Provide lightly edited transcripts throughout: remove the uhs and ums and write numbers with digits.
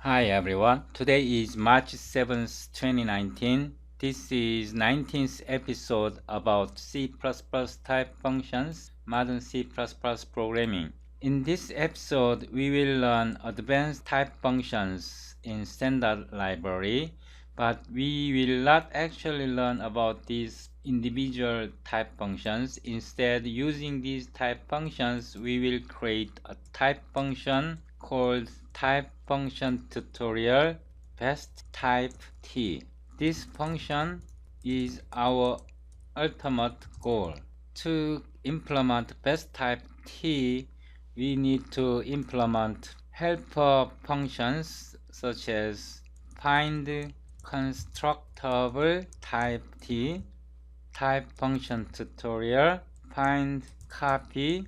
Hi everyone. Today is March 7th, 2019. This is 19th episode about C++ type functions, modern C++ programming. In this episode, we will learn advanced type functions in standard library, but we will not actually learn about these individual type functions. Instead, using these type functions, we will create a type function called type function tutorial best type t. This function is our ultimate goal. To implement best type t, we need to implement helper functions such as find constructible type t, type function tutorial, find copy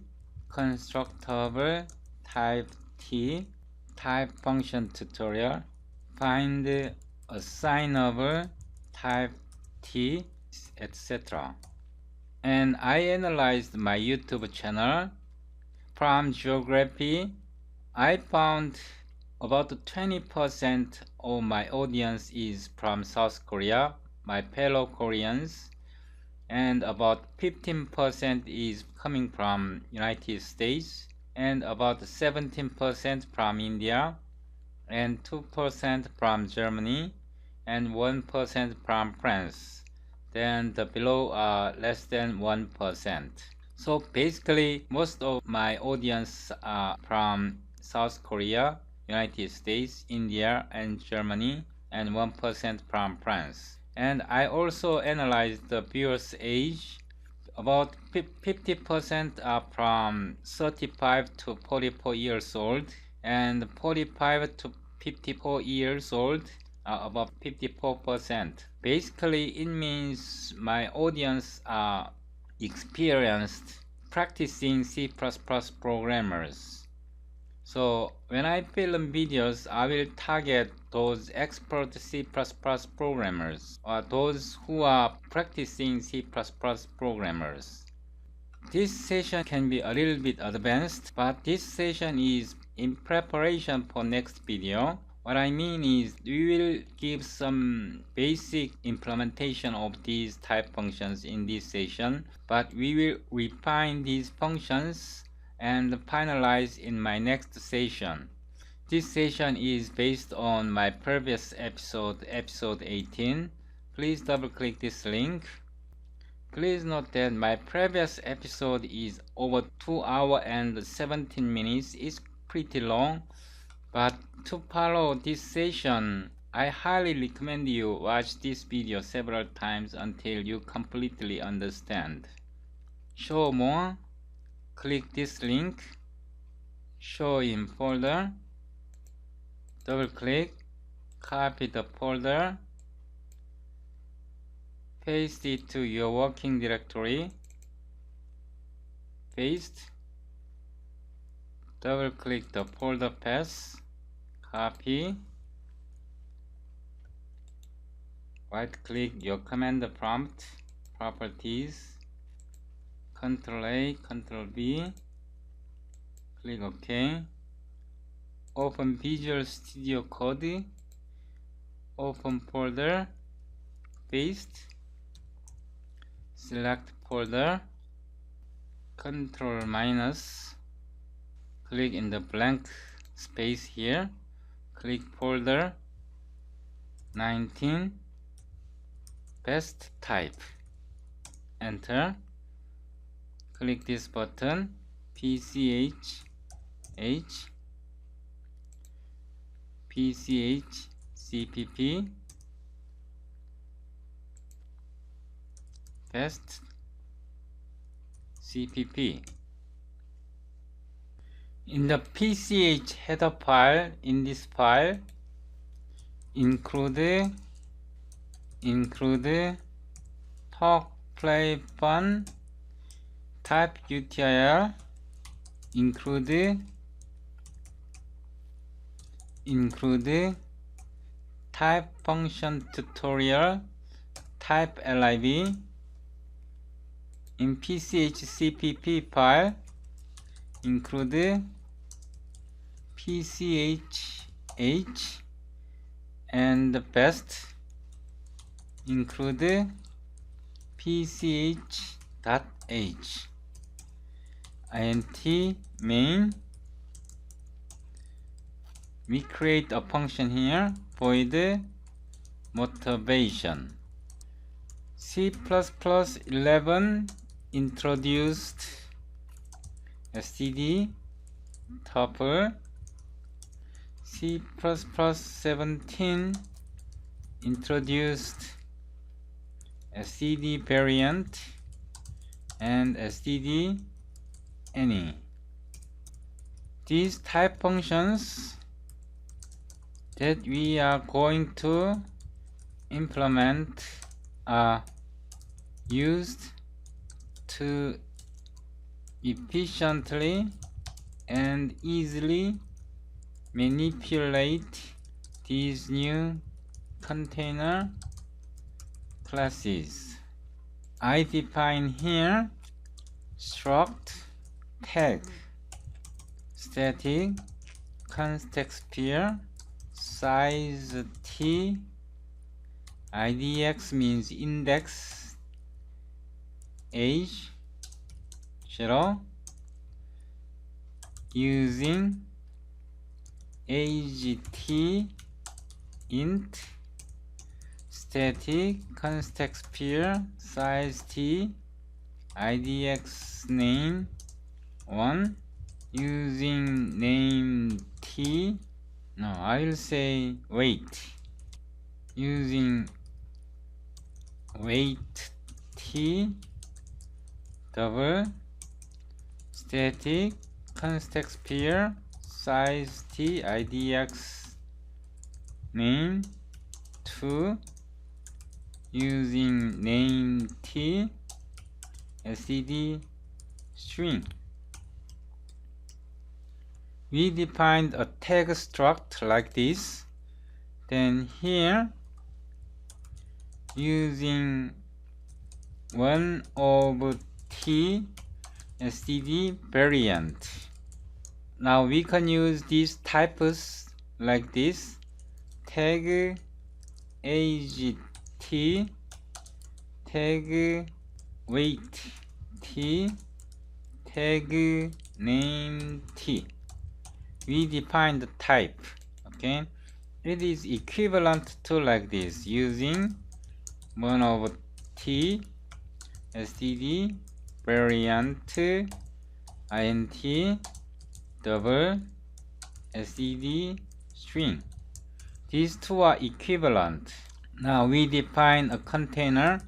constructible type t, type function tutorial, find assignable type t, etc. And I analyzed my YouTube channel. From geography, I found about 20% of my audience is from South Korea, my fellow Koreans, and about 15% is coming from United States, and about 17% from India, and 2% from Germany, and 1% from France. Then the below are less than 1%. So basically, most of my audience are from South Korea, United States, India, and Germany, and 1% from France. And I also analyzed the viewers' age. About 50% are from 35 to 44 years old, and 45 to 54 years old are about 54%. Basically, it means my audience are experienced practicing C++ programmers. So when I film videos, I will target those expert C++ programmers or those who are practicing C++ programmers. This session can be a little bit advanced, but this session is in preparation for next video. What I mean is we will give some basic implementation of these type functions in this session, but we will refine these functions and finalize in my next session. This session is based on my previous episode, episode 18. Please double click this link. Please note that my previous episode is over 2 hours and 17 minutes. It's pretty long, but to follow this session, I highly recommend you watch this video several times until you completely understand. Show more, click this link, show in folder, double click, copy the folder, paste it to your working directory, paste, double click the folder path, copy, right click your command prompt, properties, Ctrl A, Ctrl B, click OK, open Visual Studio Code, open folder, paste, select folder, Ctrl minus, click in the blank space here, click folder 19, best type, enter, click this button, PCH, CPP, best CPP. In the PCH header file, in this file, include talk, play, fun, type util, include type function tutorial, type lib. In PCH CPP file, include PCH and best include pch.h int main. We create a function here, void motivation. C++11 introduced std tuple. C++17 introduced std variant and std any. These type functions that we are going to implement are used to efficiently and easily manipulate these new container classes. I define here struct tag static Constructible size t. idx means index age 0 using age t int static Constructible size t idx name 1 using name t. No, I will say weight using weight t double static Constructible size t idx name 2 using name t std string. We defined a tag struct like this. Then here using one of t std variant. Now we can use these types like this: tag age t, tag weight t, tag name t. We define the type. Okay, it is equivalent to like this using one of t std variant int double std string. These two are equivalent. Now we define a container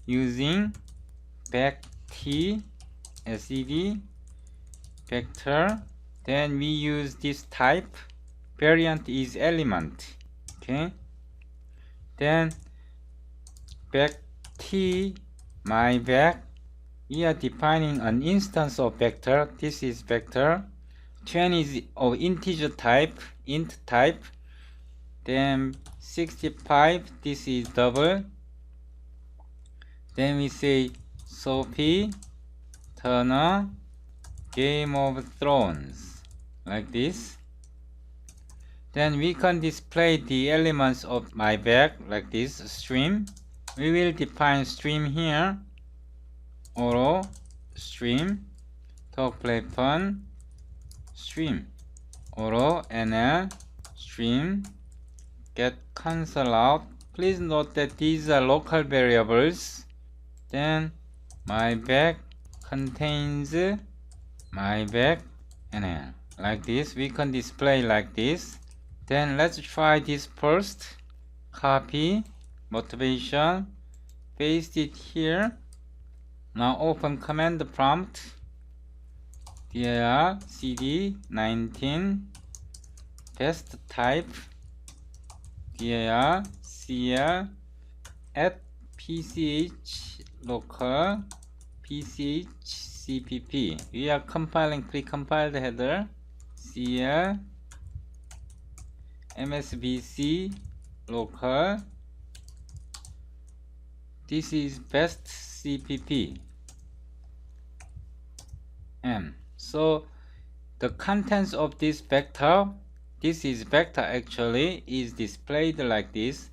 using back t std vector. Then we use this type. Variant is element. Okay. Then back t my back. We are defining an instance of vector. This is vector. 20 is of integer type, int type. Then 65, this is double. Then we say Sophie Turner Game of Thrones like this. Then we can display the elements of my bag like this stream. We will define stream here. Auto stream, talk play fun stream, auto nl stream, get console out. Please note that these are local variables. Then my bag contains my bag nl like this. We can display like this. Then let's try this first. Copy motivation, paste it here. Now open command prompt, dir cd 19 test type, dir cl at pch local pch cpp. We are compiling precompiled header, cl msbc local. This is best cpp m. So the contents of this vector this is vector actually is displayed like this,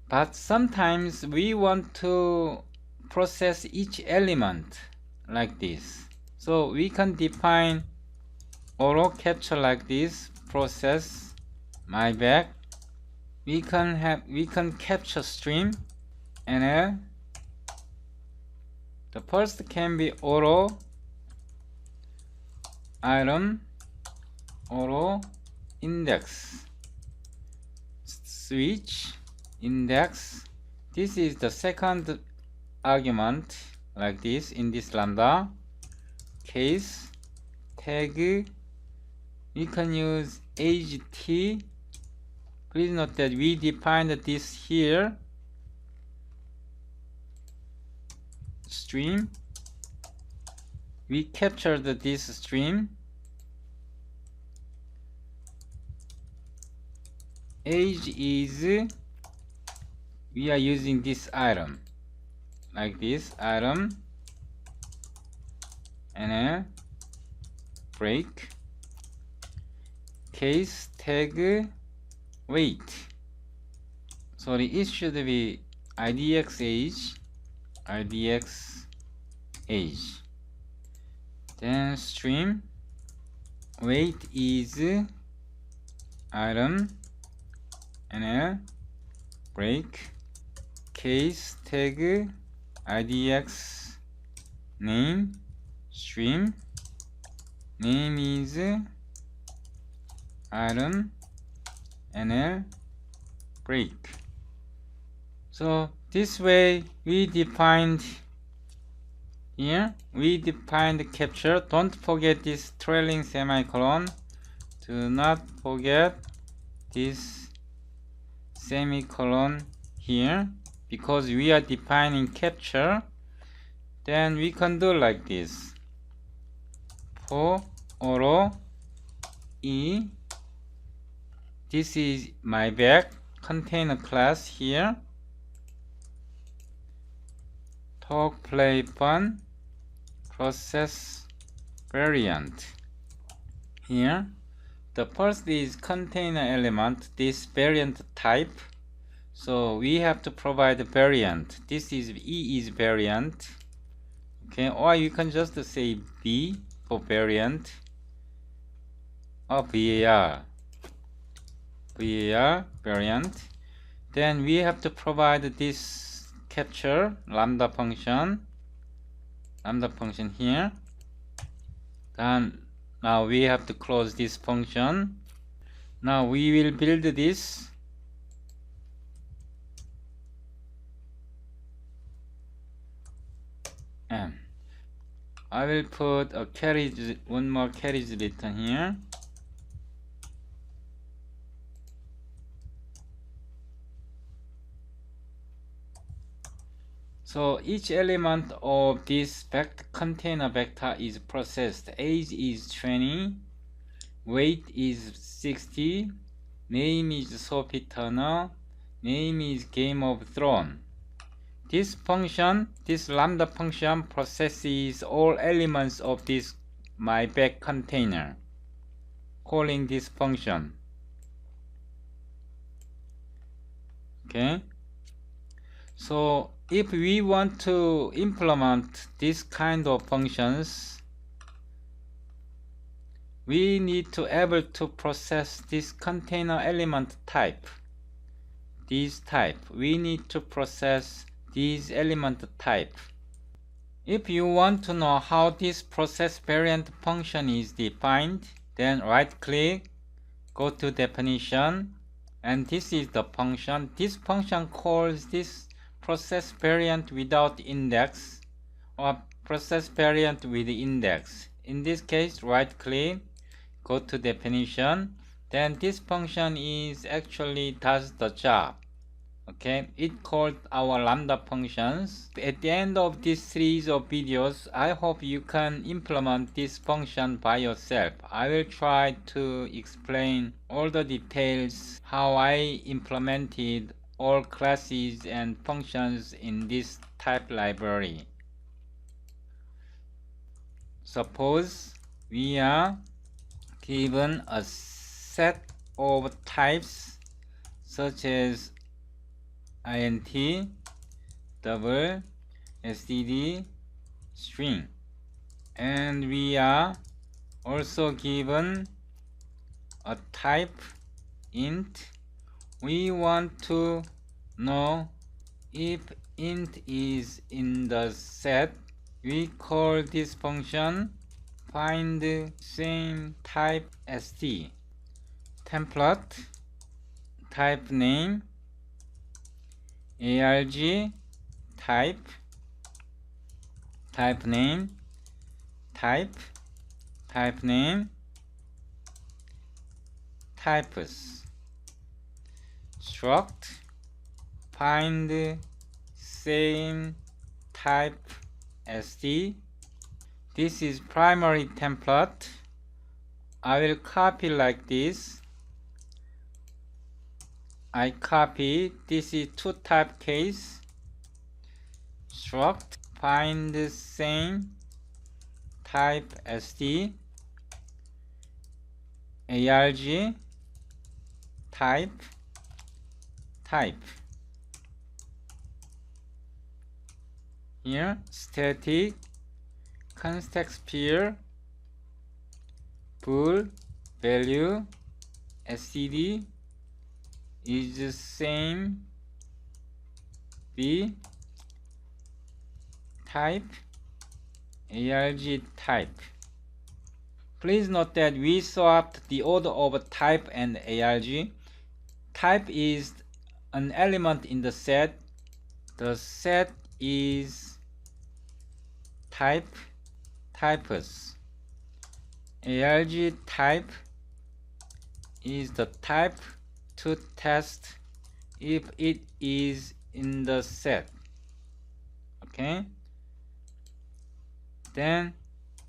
but sometimes we want to process each element like this. So we can define auto capture like this, process my back. We can capture stream, and the first can be auto item, auto index, switch index. This is the second argument like this in this lambda. Case tag, we can use age t. Please note that we defined this here. Stream, we captured this stream. Age is, we are using this item like this item, and a break. Case tag weight, sorry, it should be idx age. Then stream weight is item, and a break. Case tag idx name, stream name is item, and a break. So this way we defined here, we defined capture. Don't forget this trailing semicolon. Do not forget this semicolon here, because we are defining capture. Then we can do like this. For auto e, this is my back container class here. Talk, play, fun, process variant. Here, the first is container element, this variant type. So we have to provide a variant. This is E is variant. Okay, or you can just say B for variant, or var variant. Then we have to provide this capture lambda function here. Then now we have to close this function. Now we will build this. And I will put a carriage, one more carriage return here. So each element of this container vector is processed. Age is 20, weight is 60, name is Sophie Turner, name is Game of Thrones. This function, this lambda function, processes all elements of this my back container, calling this function. Okay, so if we want to implement this kind of functions, we need to able to process this container element type. This type, we need to process this element type. If you want to know how this process variant function is defined, then right click, go to definition, and this is the function. This function calls this process variant without index or process variant with index. In this case, right click, go to definition, then this function is actually does the job. Okay, it called our lambda functions. At the end of this series of videos, I hope you can implement this function by yourself. I will try to explain all the details how I implemented all classes and functions in this type library. Suppose we are given a set of types such as int, double, std, string, and we are also given a type int. We want to know if int is in the set. We call this function find same type st. Template, type name, arg, type name, type name, types, struct, find same type st. This is primary template. I will copy like this. I copy. This is two type case. Struct find same type st. arg type. Here static Constructible bool value std is the same b type arg type. Please note that we swapped the order of type and arg. Type is an element in the set. The set is types. arg type is the type to test if it is in the set. Okay, then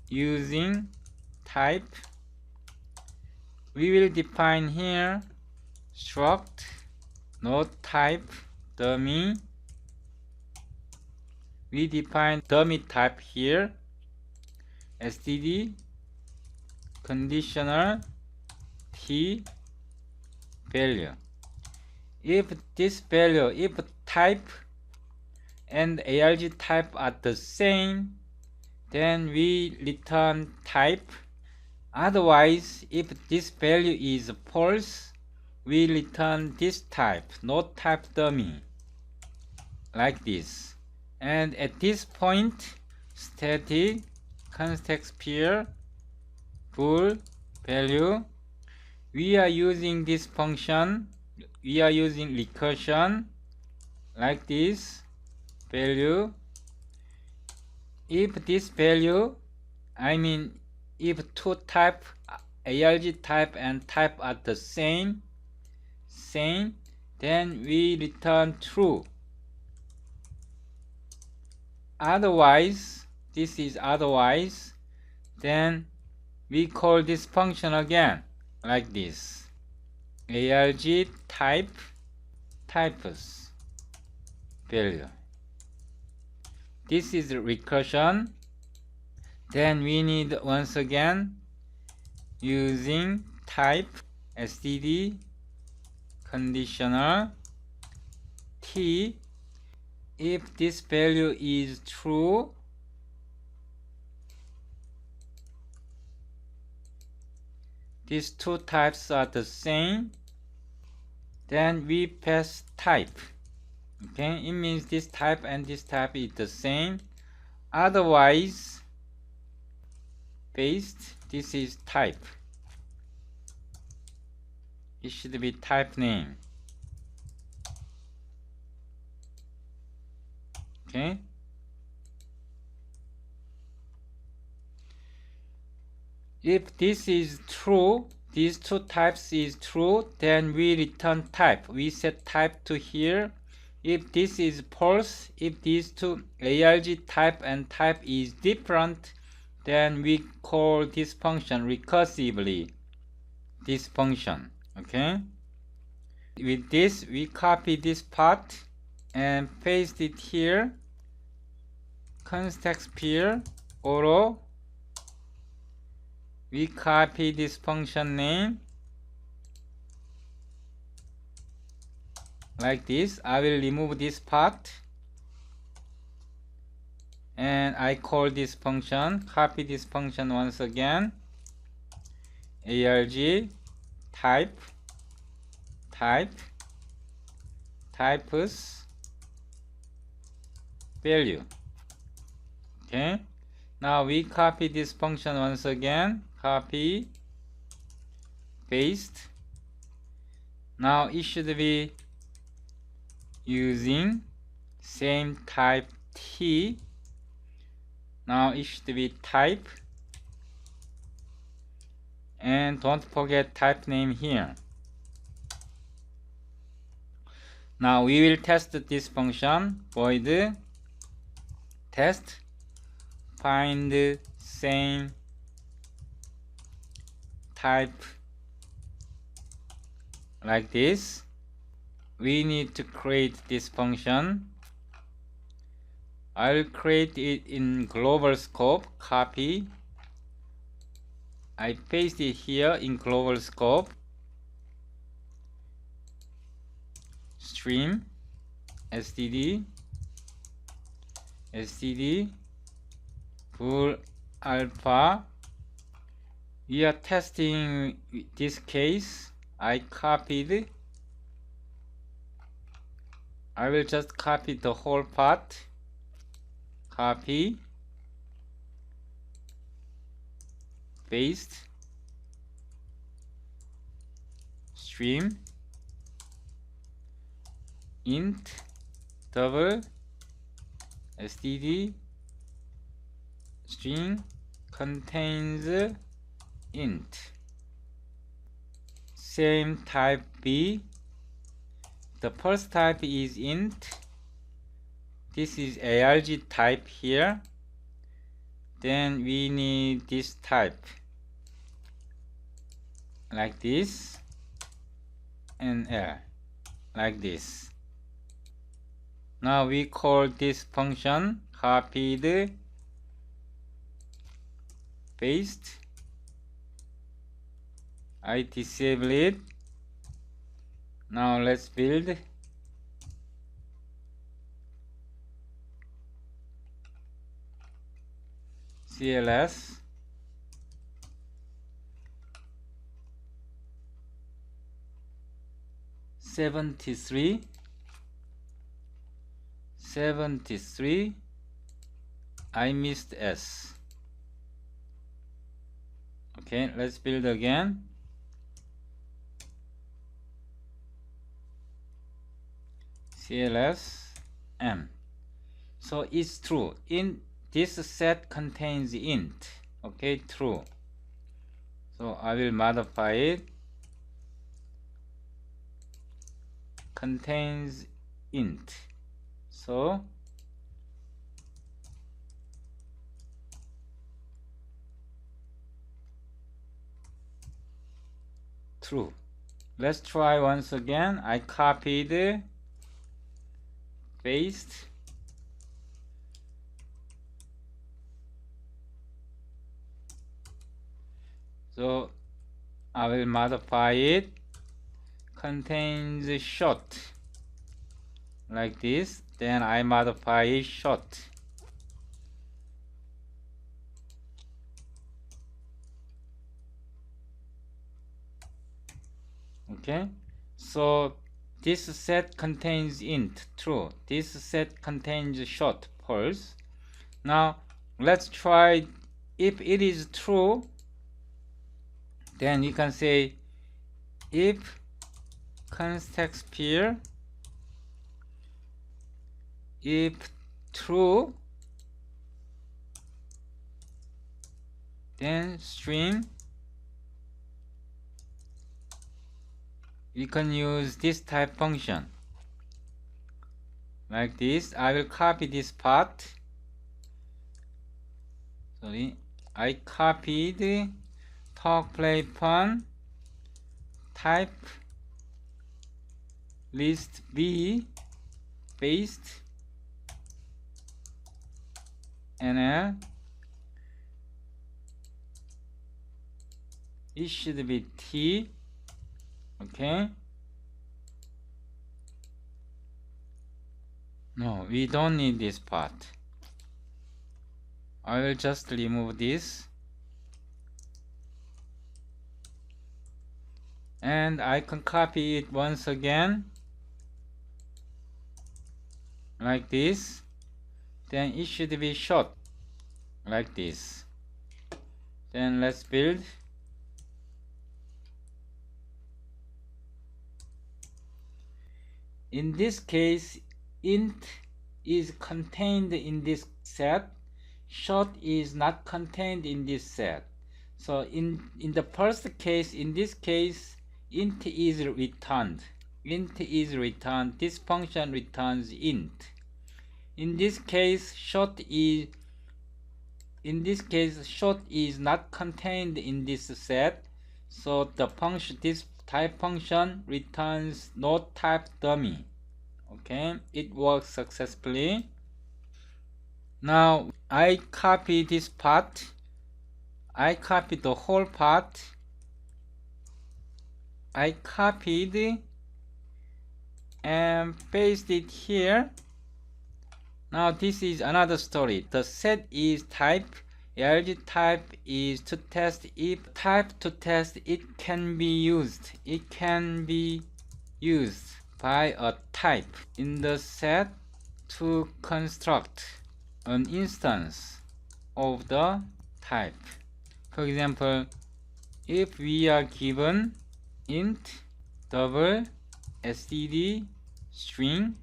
using type we will define here struct node type dummy. We define dummy type here std conditional t value. If this value, if type and arg type are the same, then we return type. Otherwise, if this value is false, we return this type, node type dummy, like this. And at this point, static Constructible bool value, we are using this function, we are using recursion like this value. If this value, if two type arg type and type are the same, then we return true. Otherwise, this is otherwise, then we call this function again like this arg types value. This is recursion. Then we need once again using type std conditional t. If this value is true, these two types are the same, then we pass type. Okay, it means this type and this type is the same. Otherwise, paste, this is type. It should be type name. Okay. If this is true, these two types is true, then we return type. We set type to here. If this is false, if these two arg type and type is different, then we call this function recursively. This function. Okay. With this, we copy this part and paste it here. Constructible auto. We copy this function name like this. I will remove this part and I call this function, copy this function once again, arg types value. Okay, now we copy this function once again, copy, paste. Now it should be using same type t. Now it should be type, and don't forget type name here. Now we will test this function, void test find same type, like this. We need to create this function. I'll create it in global scope, copy, I paste it here in global scope, stream std full alpha. We are testing this case. I copied. I will just copy the whole part. Copy, paste, stream int double std string contains int same type b. The first type is int. This is arg type here. Then we need this type, like this, and L, like this. Now we call this function, copied, paste, I disable it. Now let's build. CLS '73 I missed S. Okay, let's build again. CLS M. So it's true. In this set contains int. Okay, true. So I will modify it. Contains int. So true. Let's try once again. I copied, paste, so I will modify it. Contains short, like this. Then I modify it short. Okay, so this set contains int, true. This set contains short, false. Now let's try. If it is true, then you can say if Constructible, if true, then string. You can use this type function, like this. I will copy this part. Sorry, I copied talk play fun type list B, paste, NL. It should be T. Okay. No, we don't need this part. I will just remove this, and I can copy it once again like this. Then it should be short like this. Then let's build. In this case, int is contained in this set, short is not contained in this set. So in the first case, in this case, int is returned. Int is returned. This function returns int. In this case, short is not contained in this set. So the function, this type function returns no type dummy. Okay, it works successfully. Now I copy this part. I copied the whole part. I copied and pasted it here. Now this is another story. The set is type. else type is to test if type to test it can be used. It can be used by a type in the set to construct an instance of the type. For example, if we are given int double std string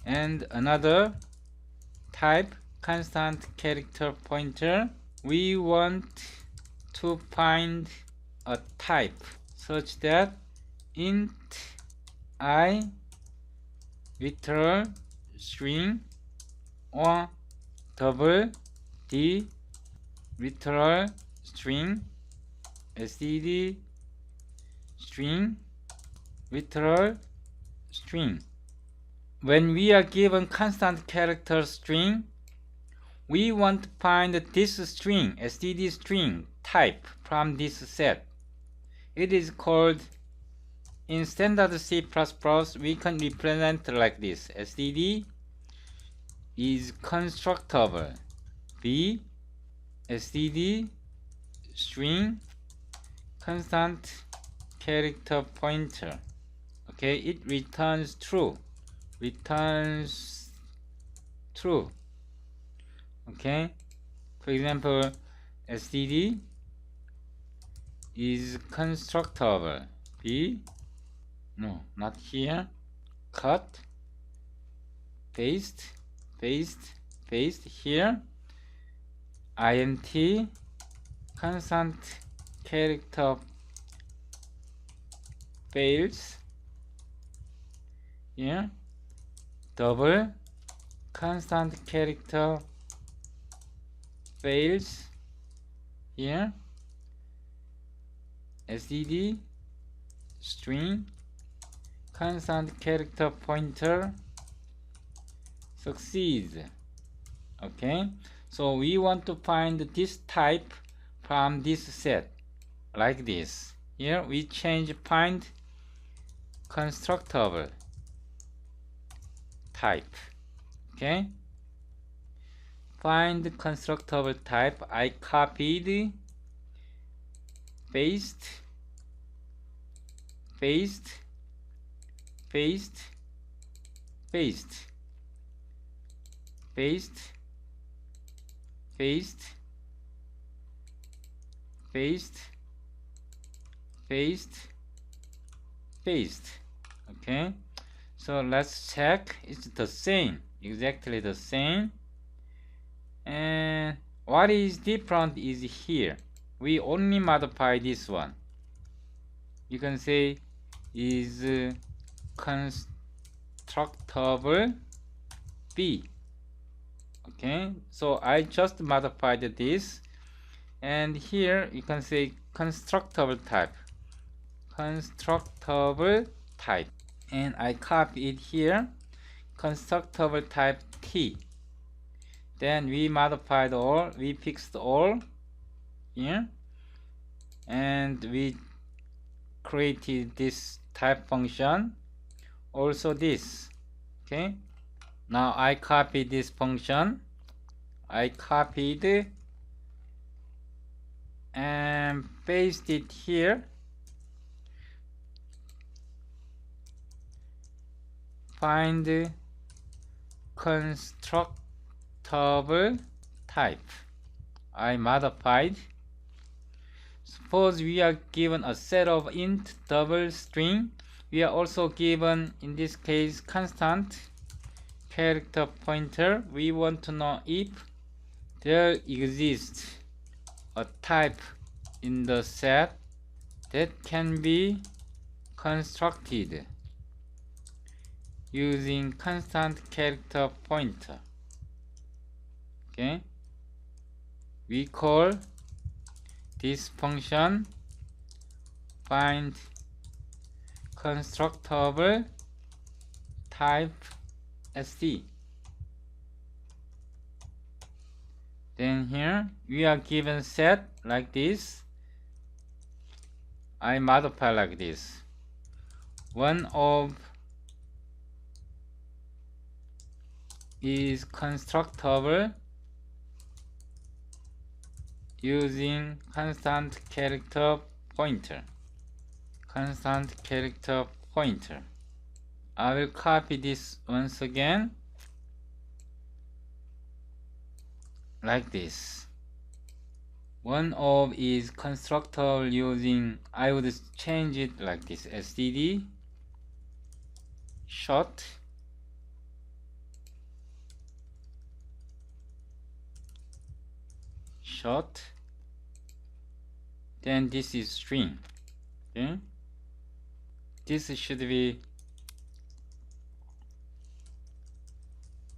and another type constant character pointer, we want to find a type such that int I literal string or double d literal string std string literal string. When we are given constant character string, we want to find this string, std string type from this set. It is called, in standard C++, we can represent like this. std is constructible. B std string constant character pointer. Okay, it returns true. Okay, for example, std is constructible. B, no, not here. Cut, paste here. int constant character fails here. Double constant character fails here. std string constant character pointer succeeds. Okay, so we want to find this type from this set like this. Here we change find constructible type. Okay, find constructible type. I copied, paste, paste. Okay, so let's check. It's the same, exactly the same. And what is different is here. We only modify this one. You can say is constructible B. Okay, so I just modified this, and here you can say constructible type, and I copy it here, constructible type T. Then we modified all, we fixed all here, and we created this type function, also this. Okay, Now I copy this function. I copied and paste it here. Find constructible type. I modified. Suppose we are given a set of int double string. We are also given, in this case, constant character pointer. We want to know if there exists a type in the set that can be constructed using constant character pointer. Okay, we call this function find constructible type SD. Then here we are given set like this. I modify like this. One of is constructible using constant character pointer. Constant character pointer. I will copy this once again like this. One of is constructible using, I would change it like this, std short then this is string. Okay, this should be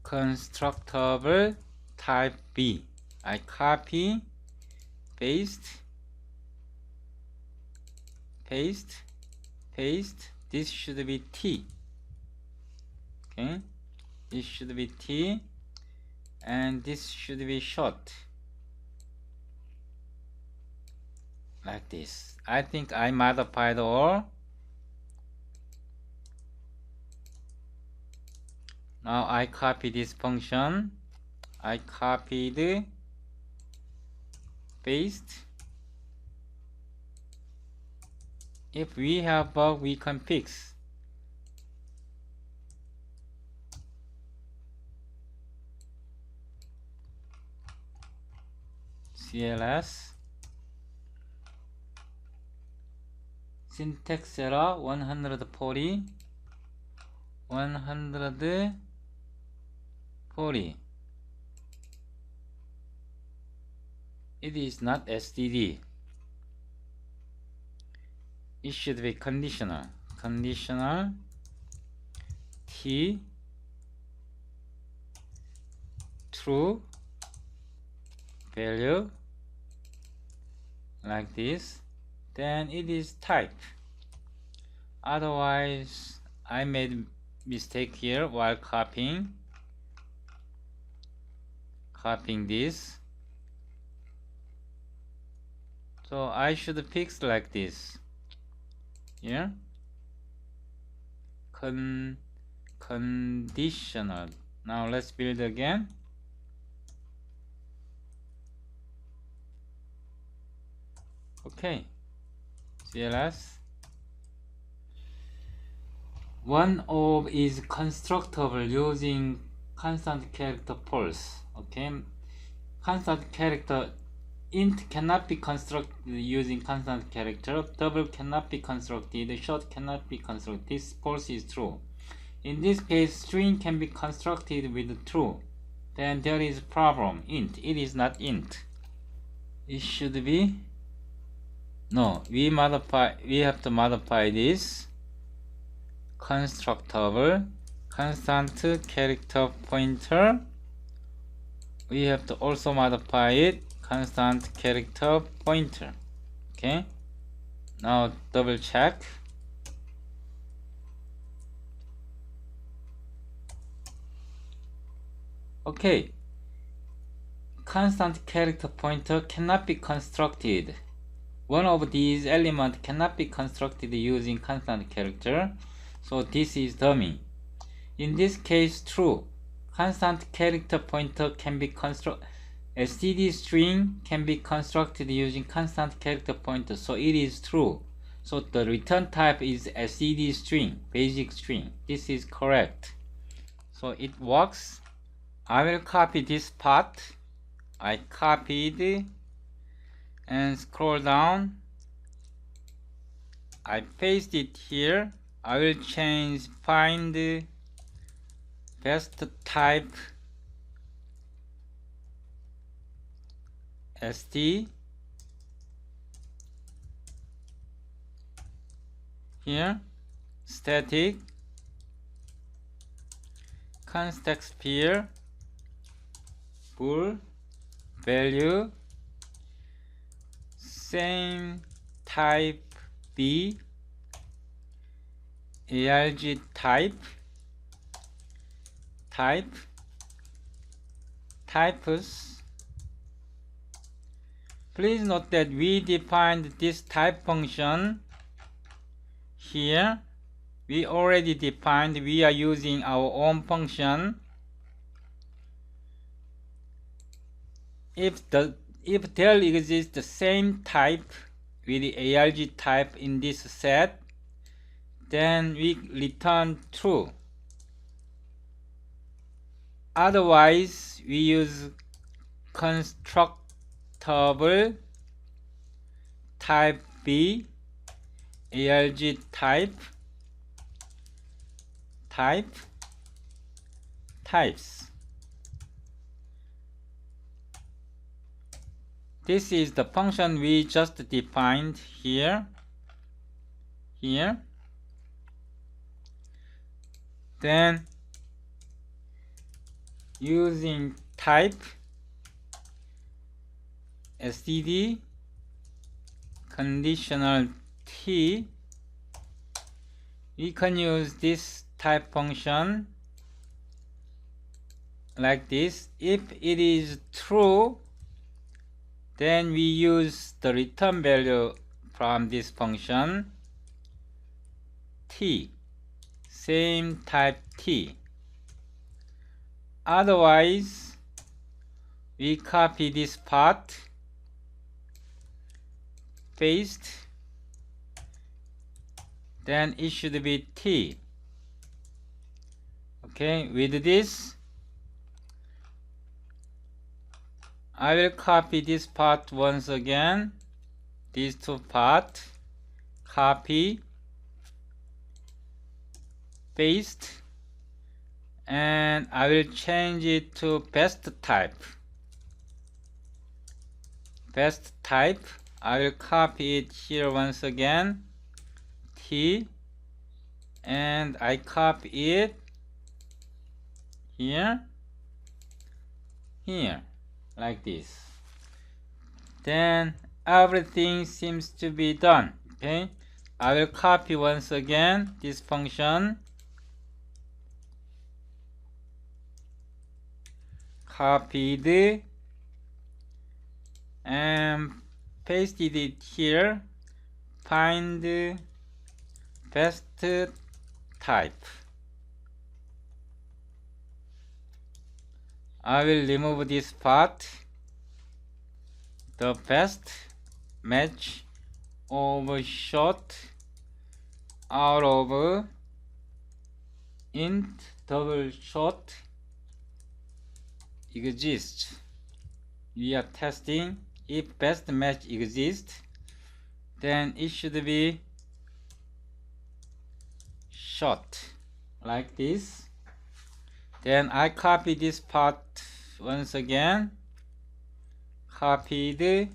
constructible type B. I copy, paste. This should be T. Okay, this should be T, and this should be short like this. I think I modified all. Now I copy this function. I copied, paste. If we have bug, we can fix. CLS syntax error 140. It is not std. It should be conditional T true value like this, then it is type. Otherwise, I made mistake here while copying this. So I should fix like this. Here, conditional. Now let's build again. Okay, CLS. One of is constructible using constant character false. Okay, constant character int cannot be constructed using constant character, double cannot be constructed, short cannot be constructed. This false is true. In this case, string can be constructed with true. Then there is problem, int. It is not int. It should be, no, we have to modify this constructible constant character pointer. We have to also modify it constant character pointer. Okay, now double check. Okay, constant character pointer cannot be constructed. One of these elements cannot be constructed using constant character, so this is dummy. In this case, true. constant character pointer can be constructed. STD string can be constructed using constant character pointer, so it is true. So the return type is STD string, basic string. This is correct. So it works. I will copy this part. I copied and scroll down. I paste it here. I will change find best type ST here, static context sphere bool value same type B ARG types. Please note that we defined this type function here. We already defined, we are using our own function. If there exists the same type with the ARG type in this set, then we return true. Otherwise, we use constructible type B ARG types. This is the function we just defined here. Then using type std conditional t, we can use this type function like this. If it is true, then we use the return value from this function t, same type t. Otherwise, we copy this part, paste, then it should be t. Okay, with this, I will copy this part once again, these two parts, copy, paste, and I will change it to best type. I will copy it here once again, T, and I copy it here, like this. Then everything seems to be done. Okay, I will copy once again this function, copied and pasted it here, find best type. I will remove this part. The best match overshot out of int double shot exists. We are testing if best match exists, then it should be short like this. Then I copy this part once again, copied,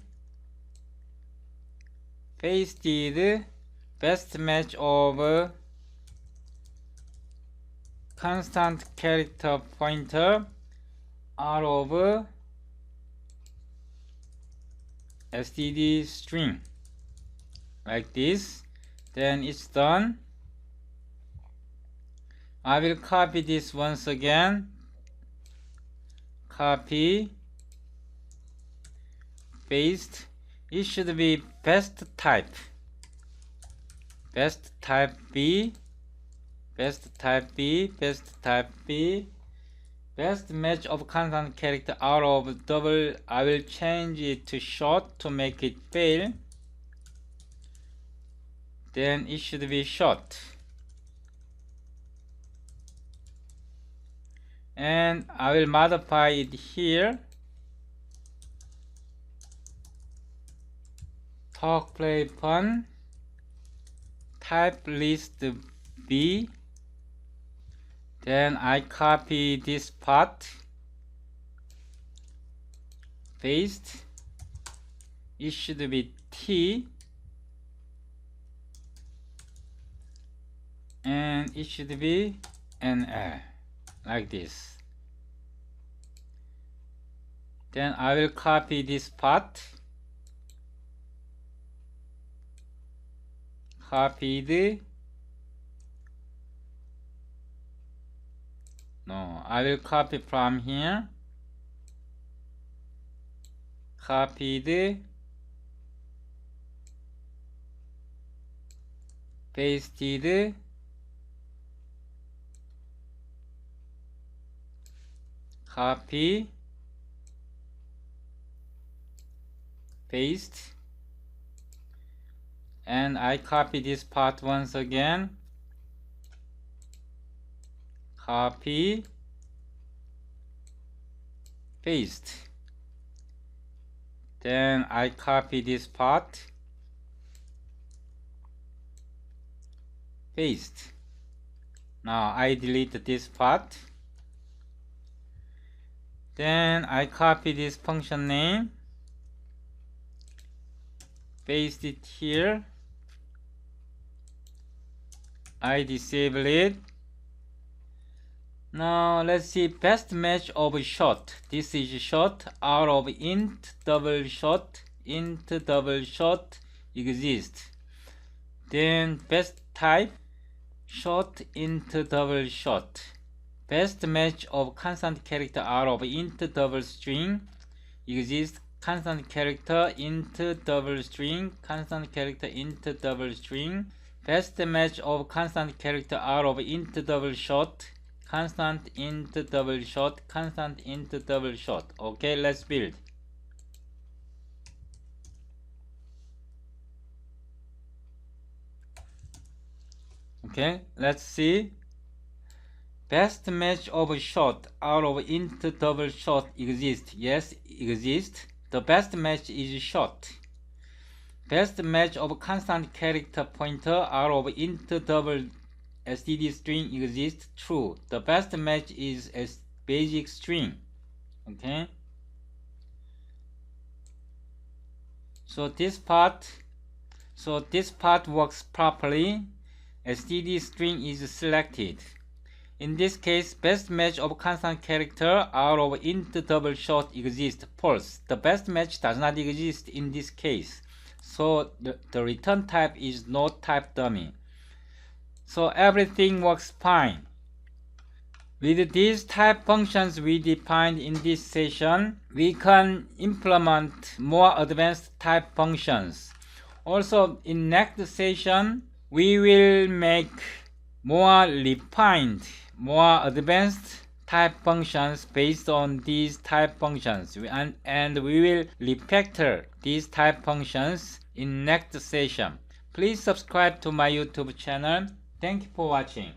pasted, best match of constant character pointer out of std string like this. Then it's done. I will copy this once again, copy, paste. It should be best type B, Best match of constant character out of double. I will change it to short to make it fail. Then it should be short. And I will modify it here. Talk, play, fun. Type list B. Then I copy this part. Paste. It should be T. And it should be NL. Like this. Then I will copy this part. Copied. No, I will copy from here. Copied. Pasted. Copy. Paste. And I copy this part once again. Copy. Paste. Then I copy this part. Paste. Now I delete this part. Then I copy this function name. Paste it here. I disable it. Now let's see best match of short. This is short out of int double short. Int double short exists. Then best type short int double short. Best match of constant character out of int double string exists. Constant character int double string. Constant character int double string. Best match of constant character out of int double short. Constant int double short. Constant int double short. Okay, let's build. Okay, let's see. Best match of short out of int double short exists. Yes, exists. The best match is short. Best match of constant character pointer out of int double std string exists. True. The best match is a basic string. Okay. So this part works properly. std string is selected. In this case, best match of constant character out of int double short exists. False. The best match does not exist in this case. So the return type is not type dummy. So everything works fine. With these type functions we defined in this session, we can implement more advanced type functions. Also, in next session, we will make more refined, more advanced type functions based on these type functions, and we will refactor these type functions in next session. Please subscribe to my YouTube channel. Thank you for watching.